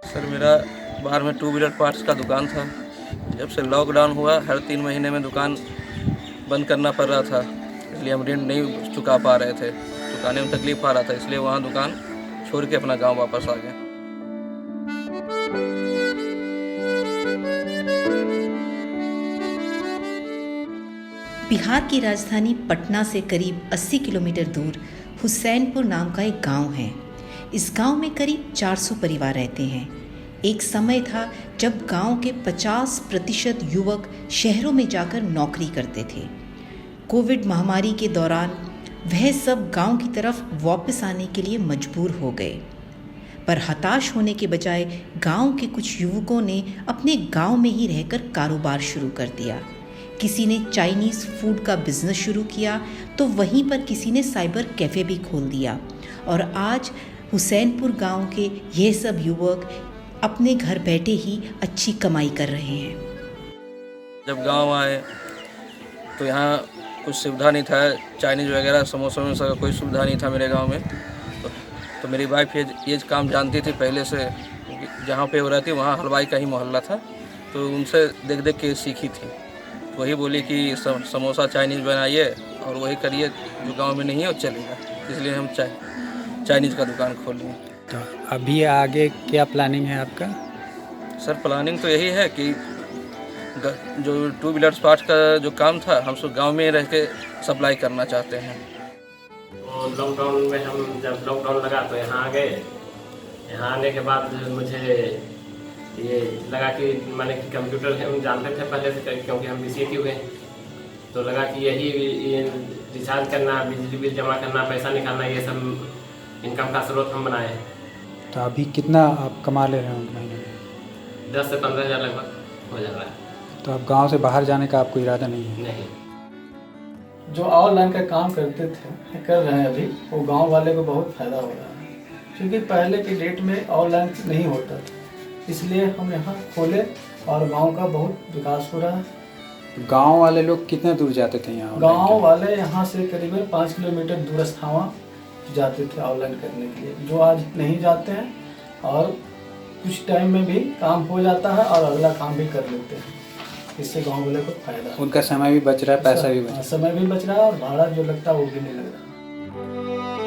Sir मेरा बाहर में टू व्हीलर पार्ट्स का दुकान था। जब से लॉकडाउन हुआ हर 3 महीने में दुकान बंद करना पड़ रहा था, इसलिए हम ऋण नहीं चुका पा रहे थे, चुकाने में तकलीफ आ रहा था, इसलिए वहाँ दुकान छोड़ के अपना गांव वापस आ गए। बिहार की राजधानी पटना से करीब 80 किलोमीटर दूर हुसैनपुर नाम का एक गांव है। इस गांव में करीब 400 परिवार रहते हैं। एक समय था जब गांव के 50% युवक शहरों में जाकर नौकरी करते थे। कोविड महामारी के दौरान वह सब गांव की तरफ वापस आने के लिए मजबूर हो गए, पर हताश होने के बजाय गांव के कुछ युवकों ने अपने गांव में ही रहकर कारोबार शुरू कर दिया। किसी ने चाइनीज़ फूड का बिजनेस शुरू किया तो वहीं पर किसी ने साइबर कैफ़े भी खोल दिया, और आज हुसैनपुर गांव के ये सब युवक अपने घर बैठे ही अच्छी कमाई कर रहे हैं। जब गांव आए तो यहाँ कुछ सुविधा नहीं था, चाइनीज़ वगैरह समोसा वमोसा का कोई सुविधा नहीं था मेरे गांव में। तो मेरी वाइफ ये काम जानती थी पहले से, जहाँ पे वो रहती वहाँ हलवाई का ही मोहल्ला था, तो उनसे देख देख के सीखी थी। वही बोली कि समोसा चाइनीज़ बनाइए और वही करिए, जो गांव में नहीं है वो चलेगा, इसलिए हम चाइनीज़ का दुकान खोल लिए। तो अभी आगे क्या प्लानिंग है आपका? सर प्लानिंग तो यही है कि जो टू व्हीलर्स पार्ट्स का जो काम था हम सब गांव में रह के सप्लाई करना चाहते हैं। और लॉकडाउन में हम जब लॉकडाउन लगा तो यहाँ आ गए। यहाँ आने के बाद मुझे ये लगा कि मैंने कि कंप्यूटर हम जानते थे पहले से, क्योंकि हम BCA हुए, तो लगा कि यही रिचार्ज करना, बिजली बिल जमा करना, पैसा निकालना, ये सब इनकम का स्रोत हम बनाए। तो अभी कितना आप कमा ले रहे हो महीने में? 10 से 15 हज़ार लगभग हो जा रहा है। तो अब गांव से बाहर जाने का आपको इरादा नहीं है? नहीं। जो ऑनलाइन का काम करते थे कर रहे हैं अभी, वो गांव वाले को बहुत फ़ायदा हो रहा है, क्योंकि पहले के डेट में ऑनलाइन नहीं होता था, इसलिए हम यहाँ खोले और गांव का बहुत विकास हो रहा है। गांव वाले लोग कितने दूर जाते थे यहाँ? गांव वाले यहाँ से करीबन 5 किलोमीटर दूरस्थ जाते थे ऑनलाइन करने के लिए, जो आज नहीं जाते हैं, और कुछ टाइम में भी काम हो जाता है और अगला काम भी कर लेते हैं। इससे गांव वाले को फायदा, उनका समय भी बच रहा है, पैसा भी बच रहा है। समय भी बच रहा है और भाड़ा जो लगता है वो भी नहीं लग रहा।